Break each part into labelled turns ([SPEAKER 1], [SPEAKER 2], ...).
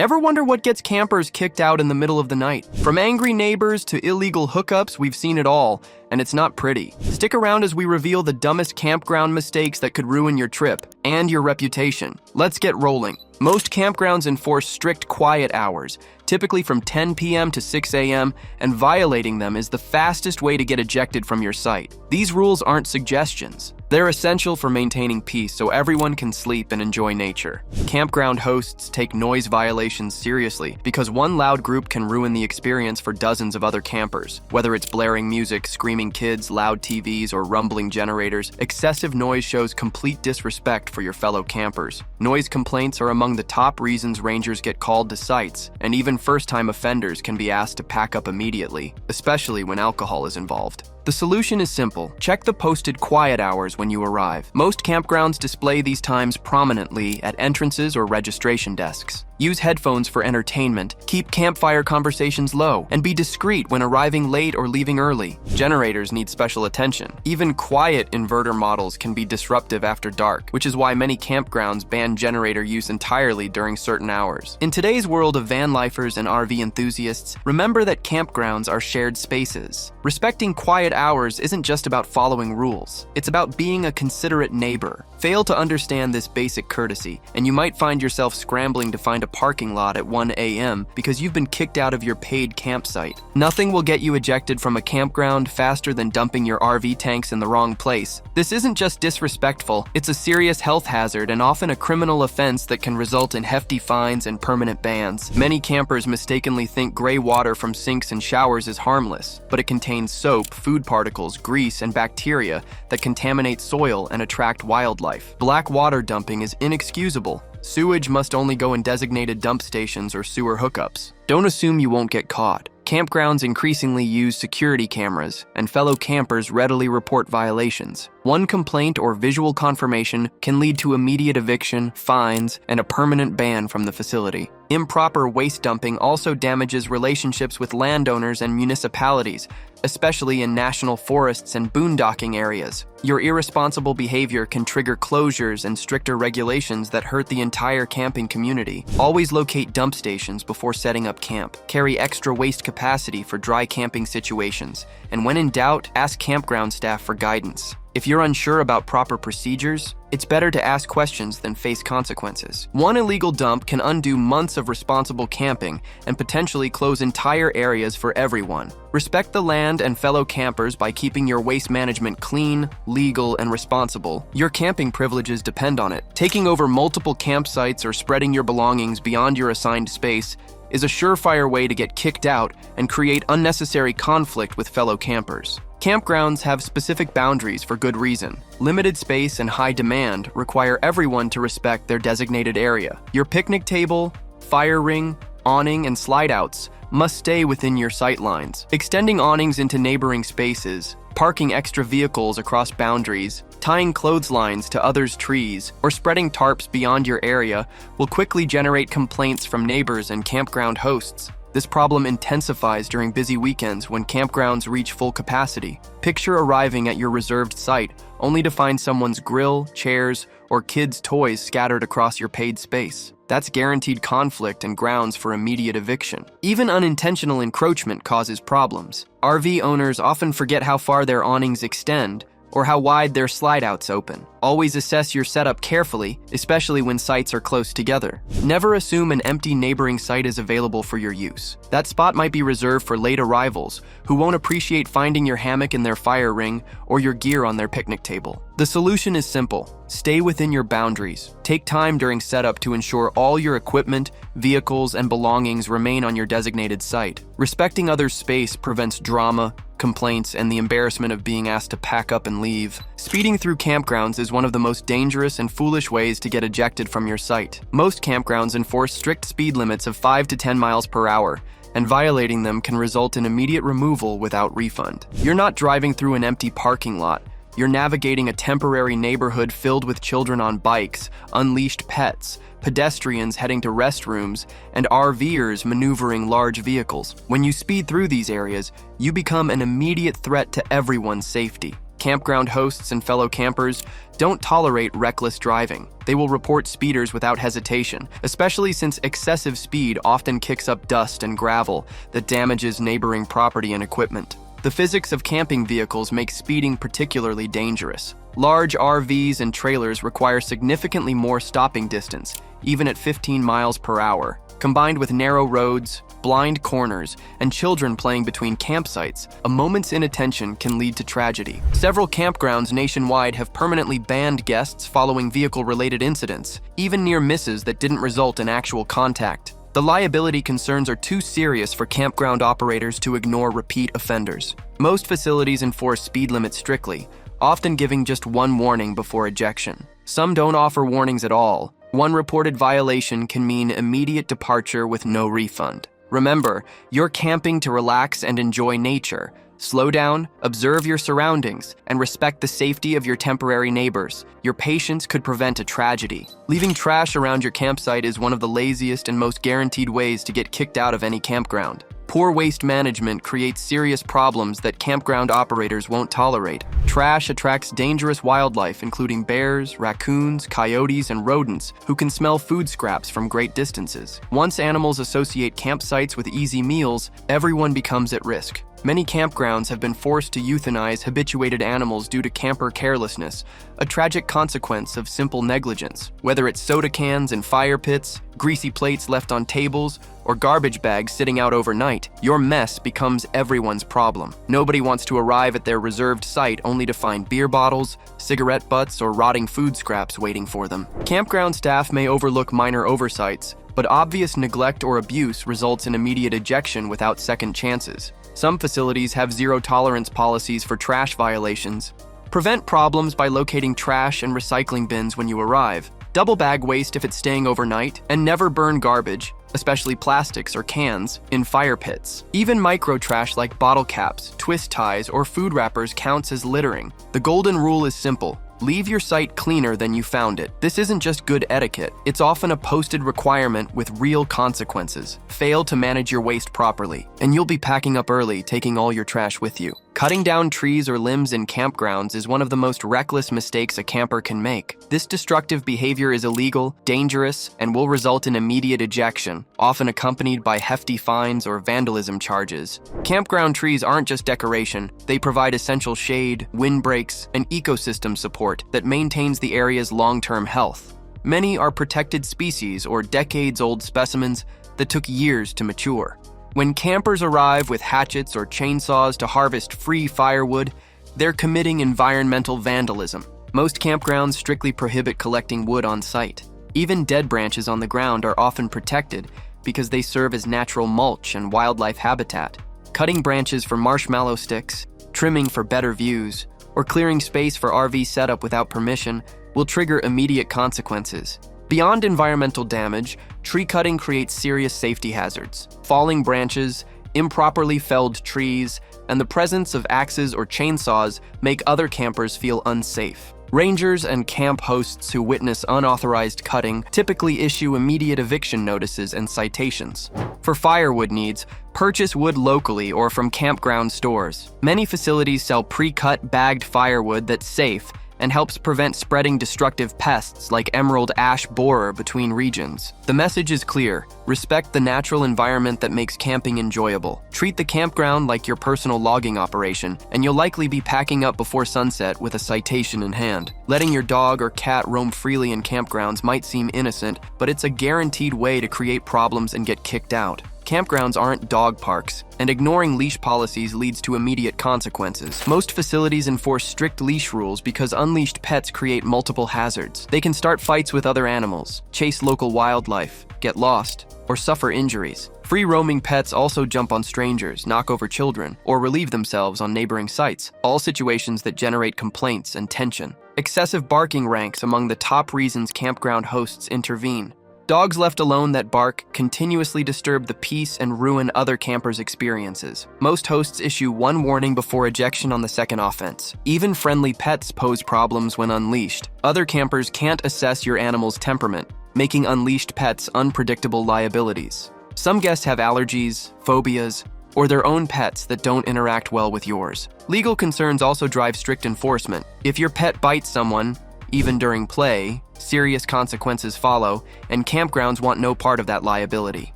[SPEAKER 1] Ever wonder what gets campers kicked out in the middle of the night? From angry neighbors to illegal hookups, we've seen it all, and it's not pretty. Stick around as we reveal the dumbest campground mistakes that could ruin your trip and your reputation. Let's get rolling. Most campgrounds enforce strict quiet hours, typically from 10 p.m. to 6 a.m., and violating them is the fastest way to get ejected from your site. These rules aren't suggestions. They're essential for maintaining peace so everyone can sleep and enjoy nature. Campground hosts take noise violations seriously because one loud group can ruin the experience for dozens of other campers. Whether it's blaring music, screaming kids, loud TVs, or rumbling generators, excessive noise shows complete disrespect for your fellow campers. Noise complaints are among the top reasons rangers get called to sites, and even first-time offenders can be asked to pack up immediately, especially when alcohol is involved. The solution is simple. Check the posted quiet hours when you arrive. Most campgrounds display these times prominently at entrances or registration desks. Use headphones for entertainment, keep campfire conversations low, and be discreet when arriving late or leaving early. Generators need special attention. Even quiet inverter models can be disruptive after dark, which is why many campgrounds ban generator use entirely during certain hours. In today's world of van lifers and RV enthusiasts, remember that campgrounds are shared spaces. Respecting quiet hours isn't just about following rules. It's about being a considerate neighbor. Fail to understand this basic courtesy, and you might find yourself scrambling to find a parking lot at 1 a.m. because you've been kicked out of your paid campsite. Nothing will get you ejected from a campground faster than dumping your RV tanks in the wrong place. This isn't just disrespectful, it's a serious health hazard and often a criminal offense that can result in hefty fines and permanent bans. Many campers mistakenly think gray water from sinks and showers is harmless, but it contains soap, food particles, grease, and bacteria that contaminate soil and attract wildlife. Black water dumping is inexcusable. Sewage must only go in designated dump stations or sewer hookups. Don't assume you won't get caught. Campgrounds increasingly use security cameras, and fellow campers readily report violations. One complaint or visual confirmation can lead to immediate eviction, fines, and a permanent ban from the facility. Improper waste dumping also damages relationships with landowners and municipalities, especially in national forests and boondocking areas. Your irresponsible behavior can trigger closures and stricter regulations that hurt the entire camping community. Always locate dump stations before setting up camp. Carry extra waste capacity for dry camping situations. And when in doubt, ask campground staff for guidance. If you're unsure about proper procedures, it's better to ask questions than face consequences. One illegal dump can undo months of responsible camping and potentially close entire areas for everyone. Respect the land and fellow campers by keeping your waste management clean, legal, and responsible. Your camping privileges depend on it. Taking over multiple campsites or spreading your belongings beyond your assigned space is a surefire way to get kicked out and create unnecessary conflict with fellow campers. Campgrounds have specific boundaries for good reason. Limited space and high demand require everyone to respect their designated area. Your picnic table, fire ring, awning, and slide-outs must stay within your sight lines. Extending awnings into neighboring spaces, parking extra vehicles across boundaries, tying clotheslines to others' trees, or spreading tarps beyond your area will quickly generate complaints from neighbors and campground hosts. This problem intensifies during busy weekends when campgrounds reach full capacity. Picture arriving at your reserved site only to find someone's grill, chairs, or kids' toys scattered across your paid space. That's guaranteed conflict and grounds for immediate eviction. Even unintentional encroachment causes problems. RV owners often forget how far their awnings extend or how wide their slide-outs open. Always assess your setup carefully, especially when sites are close together. Never assume an empty neighboring site is available for your use. That spot might be reserved for late arrivals who won't appreciate finding your hammock in their fire ring or your gear on their picnic table. The solution is simple. Stay within your boundaries. Take time during setup to ensure all your equipment, vehicles, and belongings remain on your designated site. Respecting others' space prevents drama, complaints, and the embarrassment of being asked to pack up and leave. Speeding through campgrounds is one of the most dangerous and foolish ways to get ejected from your site. Most campgrounds enforce strict speed limits of 5 to 10 miles per hour, and violating them can result in immediate removal without refund. You're not driving through an empty parking lot. You're navigating a temporary neighborhood filled with children on bikes, unleashed pets, pedestrians heading to restrooms, and RVers maneuvering large vehicles. When you speed through these areas, you become an immediate threat to everyone's safety. Campground hosts and fellow campers don't tolerate reckless driving. They will report speeders without hesitation, especially since excessive speed often kicks up dust and gravel that damages neighboring property and equipment. The physics of camping vehicles make speeding particularly dangerous. Large RVs and trailers require significantly more stopping distance, even at 15 miles per hour. Combined with narrow roads, blind corners, and children playing between campsites, a moment's inattention can lead to tragedy. Several campgrounds nationwide have permanently banned guests following vehicle-related incidents, even near misses that didn't result in actual contact. The liability concerns are too serious for campground operators to ignore repeat offenders. Most facilities enforce speed limits strictly, often giving just one warning before ejection. Some don't offer warnings at all. One reported violation can mean immediate departure with no refund. Remember, you're camping to relax and enjoy nature. Slow down, observe your surroundings, and respect the safety of your temporary neighbors. Your patience could prevent a tragedy. Leaving trash around your campsite is one of the laziest and most guaranteed ways to get kicked out of any campground. Poor waste management creates serious problems that campground operators won't tolerate. Trash attracts dangerous wildlife, including bears, raccoons, coyotes, and rodents, who can smell food scraps from great distances. Once animals associate campsites with easy meals, everyone becomes at risk. Many campgrounds have been forced to euthanize habituated animals due to camper carelessness, a tragic consequence of simple negligence. Whether it's soda cans in fire pits, greasy plates left on tables, or garbage bags sitting out overnight, your mess becomes everyone's problem. Nobody wants to arrive at their reserved site only to find beer bottles, cigarette butts, or rotting food scraps waiting for them. Campground staff may overlook minor oversights, but obvious neglect or abuse results in immediate ejection without second chances. Some facilities have zero-tolerance policies for trash violations. Prevent problems by locating trash and recycling bins when you arrive. Double bag waste if it's staying overnight, and never burn garbage, especially plastics or cans, in fire pits. Even micro-trash like bottle caps, twist ties, or food wrappers counts as littering. The golden rule is simple. Leave your site cleaner than you found it. This isn't just good etiquette, it's often a posted requirement with real consequences. Fail to manage your waste properly, and you'll be packing up early, taking all your trash with you. Cutting down trees or limbs in campgrounds is one of the most reckless mistakes a camper can make. This destructive behavior is illegal, dangerous, and will result in immediate ejection, often accompanied by hefty fines or vandalism charges. Campground trees aren't just decoration, they provide essential shade, windbreaks, and ecosystem support that maintains the area's long-term health. Many are protected species or decades-old specimens that took years to mature. When campers arrive with hatchets or chainsaws to harvest free firewood, they're committing environmental vandalism. Most campgrounds strictly prohibit collecting wood on site. Even dead branches on the ground are often protected because they serve as natural mulch and wildlife habitat. Cutting branches for marshmallow sticks, trimming for better views, or clearing space for RV setup without permission will trigger immediate consequences. Beyond environmental damage, tree cutting creates serious safety hazards. Falling branches, improperly felled trees, and the presence of axes or chainsaws make other campers feel unsafe. Rangers and camp hosts who witness unauthorized cutting typically issue immediate eviction notices and citations. For firewood needs, purchase wood locally or from campground stores. Many facilities sell pre-cut, bagged firewood that's safe and helps prevent spreading destructive pests like emerald ash borer between regions. The message is clear: respect the natural environment that makes camping enjoyable. Treat the campground like your personal logging operation, and you'll likely be packing up before sunset with a citation in hand. Letting your dog or cat roam freely in campgrounds might seem innocent, but it's a guaranteed way to create problems and get kicked out. Campgrounds aren't dog parks, and ignoring leash policies leads to immediate consequences. Most facilities enforce strict leash rules because unleashed pets create multiple hazards. They can start fights with other animals, chase local wildlife, get lost, or suffer injuries. Free-roaming pets also jump on strangers, knock over children, or relieve themselves on neighboring sites, all situations that generate complaints and tension. Excessive barking ranks among the top reasons campground hosts intervene. Dogs left alone that bark continuously disturb the peace and ruin other campers' experiences. Most hosts issue one warning before ejection on the second offense. Even friendly pets pose problems when unleashed. Other campers can't assess your animal's temperament, making unleashed pets unpredictable liabilities. Some guests have allergies, phobias, or their own pets that don't interact well with yours. Legal concerns also drive strict enforcement. If your pet bites someone, even during play, serious consequences follow, and campgrounds want no part of that liability.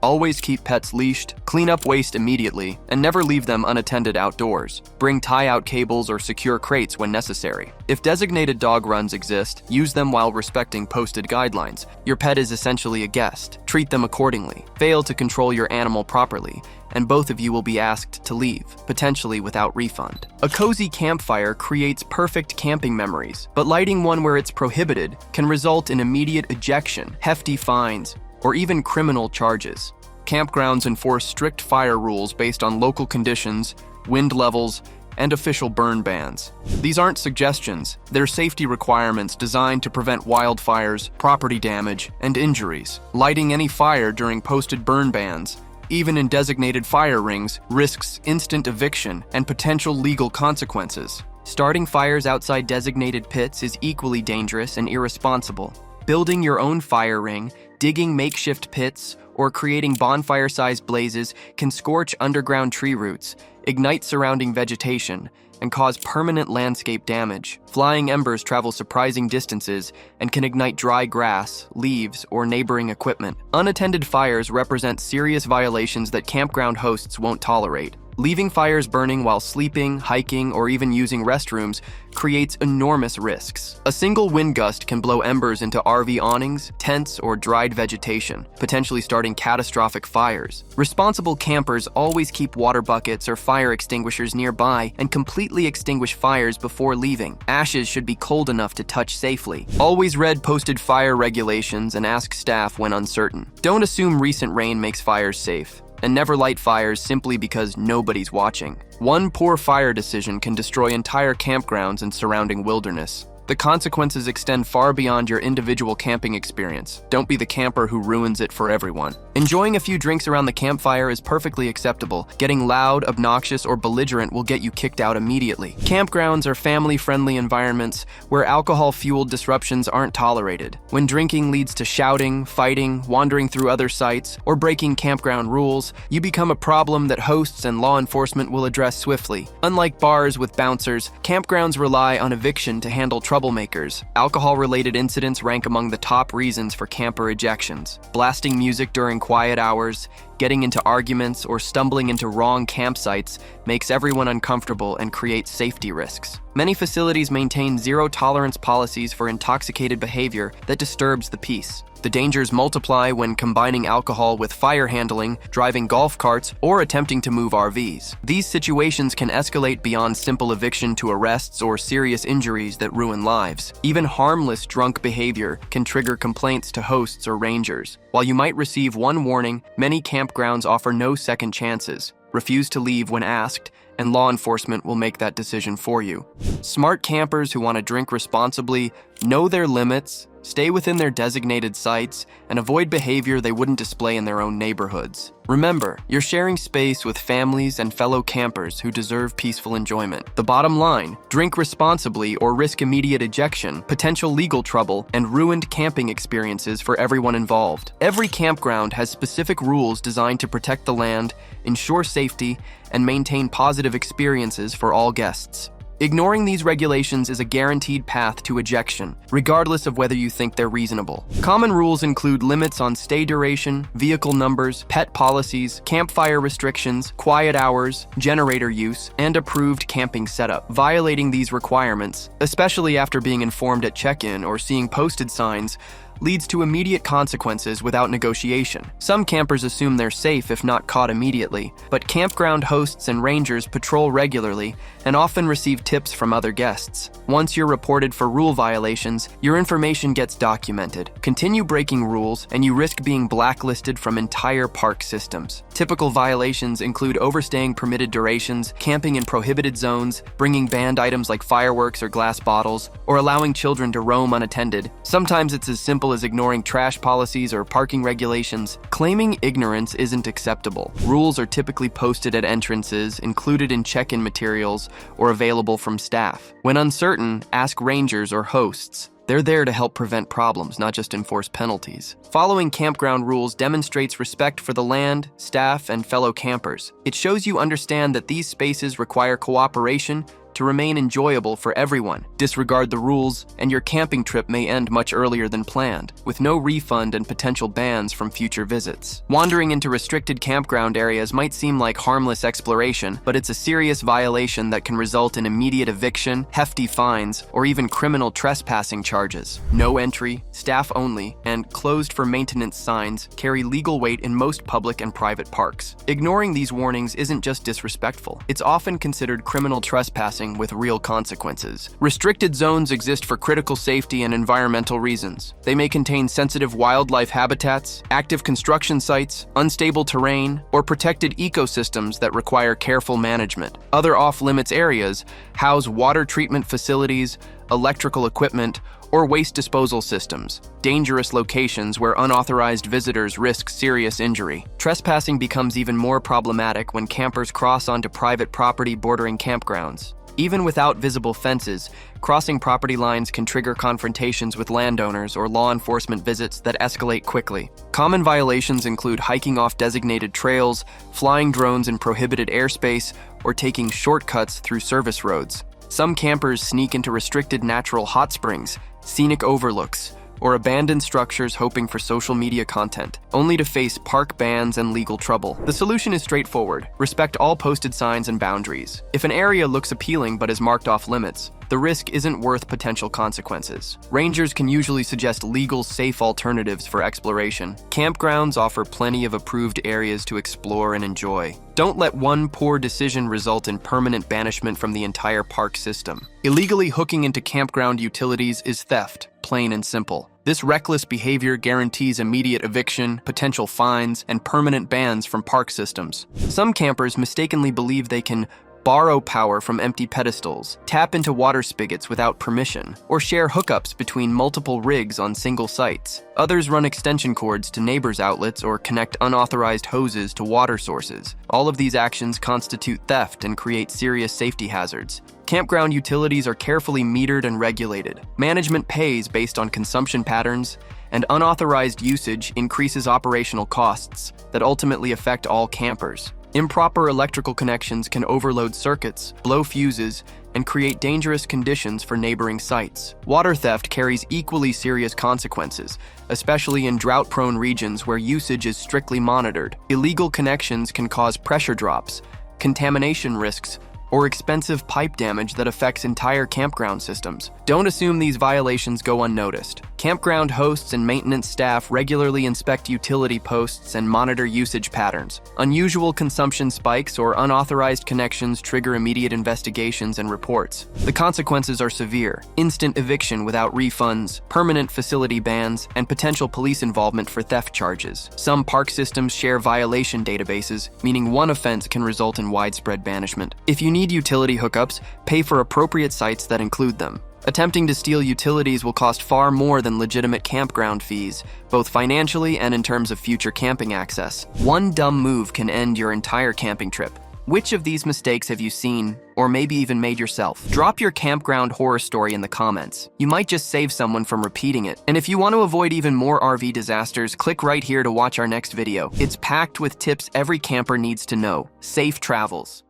[SPEAKER 1] Always keep pets leashed, clean up waste immediately, and never leave them unattended outdoors. Bring tie-out cables or secure crates when necessary. If designated dog runs exist, use them while respecting posted guidelines. Your pet is essentially a guest. Treat them accordingly. Fail to control your animal properly, and both of you will be asked to leave, potentially without refund. A cozy campfire creates perfect camping memories, but lighting one where it's prohibited can result in immediate ejection, hefty fines, or even criminal charges. Campgrounds enforce strict fire rules based on local conditions, wind levels, and official burn bans. These aren't suggestions, they're safety requirements designed to prevent wildfires, property damage, and injuries. Lighting any fire during posted burn bans, even in designated fire rings, risks instant eviction and potential legal consequences. Starting fires outside designated pits is equally dangerous and irresponsible. Building your own fire ring, digging makeshift pits, or creating bonfire-sized blazes can scorch underground tree roots, ignite surrounding vegetation, and cause permanent landscape damage. Flying embers travel surprising distances and can ignite dry grass, leaves, or neighboring equipment. Unattended fires represent serious violations that campground hosts won't tolerate. Leaving fires burning while sleeping, hiking, or even using restrooms creates enormous risks. A single wind gust can blow embers into RV awnings, tents, or dried vegetation, potentially starting catastrophic fires. Responsible campers always keep water buckets or fire extinguishers nearby and completely extinguish fires before leaving. Ashes should be cold enough to touch safely. Always read posted fire regulations and ask staff when uncertain. Don't assume recent rain makes fires safe. And never light fires simply because nobody's watching. One poor fire decision can destroy entire campgrounds and surrounding wilderness. The consequences extend far beyond your individual camping experience. Don't be the camper who ruins it for everyone. Enjoying a few drinks around the campfire is perfectly acceptable. Getting loud, obnoxious, or belligerent will get you kicked out immediately. Campgrounds are family-friendly environments where alcohol-fueled disruptions aren't tolerated. When drinking leads to shouting, fighting, wandering through other sites, or breaking campground rules, you become a problem that hosts and law enforcement will address swiftly. Unlike bars with bouncers, campgrounds rely on eviction to handle troublemakers. Alcohol-related incidents rank among the top reasons for camper ejections. Blasting music during quiet hours, getting into arguments, or stumbling into wrong campsites makes everyone uncomfortable and creates safety risks. Many facilities maintain zero-tolerance policies for intoxicated behavior that disturbs the peace. The dangers multiply when combining alcohol with fire handling, driving golf carts, or attempting to move RVs. These situations can escalate beyond simple eviction to arrests or serious injuries that ruin lives. Even harmless drunk behavior can trigger complaints to hosts or rangers. While you might receive one warning, many campgrounds offer no second chances. Refuse to leave when asked, and law enforcement will make that decision for you. Smart campers who want to drink responsibly know their limits, stay within their designated sites, and avoid behavior they wouldn't display in their own neighborhoods. Remember, you're sharing space with families and fellow campers who deserve peaceful enjoyment. The bottom line, drink responsibly or risk immediate ejection, potential legal trouble, and ruined camping experiences for everyone involved. Every campground has specific rules designed to protect the land, ensure safety, and maintain positive experiences for all guests. Ignoring these regulations is a guaranteed path to ejection, regardless of whether you think they're reasonable. Common rules include limits on stay duration, vehicle numbers, pet policies, campfire restrictions, quiet hours, generator use, and approved camping setup. Violating these requirements, especially after being informed at check-in or seeing posted signs, leads to immediate consequences without negotiation. Some campers assume they're safe if not caught immediately, but campground hosts and rangers patrol regularly and often receive tips from other guests. Once you're reported for rule violations, your information gets documented. Continue breaking rules, and you risk being blacklisted from entire park systems. Typical violations include overstaying permitted durations, camping in prohibited zones, bringing banned items like fireworks or glass bottles, or allowing children to roam unattended. Sometimes it's as simple as ignoring trash policies or parking regulations. Claiming ignorance isn't acceptable. Rules are typically posted at entrances, included in check-in materials, or available from staff. When uncertain, ask rangers or hosts. They're there to help prevent problems, not just enforce penalties. Following campground rules demonstrates respect for the land, staff, and fellow campers. It shows you understand that these spaces require cooperation to remain enjoyable for everyone. Disregard the rules, and your camping trip may end much earlier than planned, with no refund and potential bans from future visits. Wandering into restricted campground areas might seem like harmless exploration, but it's a serious violation that can result in immediate eviction, hefty fines, or even criminal trespassing charges. No entry, staff only, and closed for maintenance signs carry legal weight in most public and private parks. Ignoring these warnings isn't just disrespectful, it's often considered criminal trespassing with real consequences. Restricted zones exist for critical safety and environmental reasons. They may contain sensitive wildlife habitats, active construction sites, unstable terrain, or protected ecosystems that require careful management. Other off-limits areas house water treatment facilities, electrical equipment, or waste disposal systems, dangerous locations where unauthorized visitors risk serious injury. Trespassing becomes even more problematic when campers cross onto private property bordering campgrounds. Even without visible fences, crossing property lines can trigger confrontations with landowners or law enforcement visits that escalate quickly. Common violations include hiking off designated trails, flying drones in prohibited airspace, or taking shortcuts through service roads. Some campers sneak into restricted natural hot springs, scenic overlooks, or abandoned structures hoping for social media content, only to face park bans and legal trouble. The solution is straightforward. Respect all posted signs and boundaries. If an area looks appealing but is marked off limits, the risk isn't worth potential consequences. Rangers can usually suggest legal, safe alternatives for exploration. Campgrounds offer plenty of approved areas to explore and enjoy. Don't let one poor decision result in permanent banishment from the entire park system. Illegally hooking into campground utilities is theft, plain and simple. This reckless behavior guarantees immediate eviction, potential fines, and permanent bans from park systems. Some campers mistakenly believe they can borrow power from empty pedestals, tap into water spigots without permission, or share hookups between multiple rigs on single sites. Others run extension cords to neighbors' outlets or connect unauthorized hoses to water sources. All of these actions constitute theft and create serious safety hazards. Campground utilities are carefully metered and regulated. Management pays based on consumption patterns, and unauthorized usage increases operational costs that ultimately affect all campers. Improper electrical connections can overload circuits, blow fuses, and create dangerous conditions for neighboring sites. Water theft carries equally serious consequences, especially in drought-prone regions where usage is strictly monitored. Illegal connections can cause pressure drops, contamination risks, or expensive pipe damage that affects entire campground systems. Don't assume these violations go unnoticed. Campground hosts and maintenance staff regularly inspect utility posts and monitor usage patterns. Unusual consumption spikes or unauthorized connections trigger immediate investigations and reports. The consequences are severe: instant eviction without refunds, permanent facility bans, and potential police involvement for theft charges. Some park systems share violation databases, meaning one offense can result in widespread banishment. If you need utility hookups, pay for appropriate sites that include them. Attempting to steal utilities will cost far more than legitimate campground fees, both financially and in terms of future camping access. One dumb move can end your entire camping trip. Which of these mistakes have you seen, or maybe even made yourself? Drop your campground horror story in the comments. You might just save someone from repeating it. And if you want to avoid even more RV disasters, click right here to watch our next video. It's packed with tips every camper needs to know. Safe travels.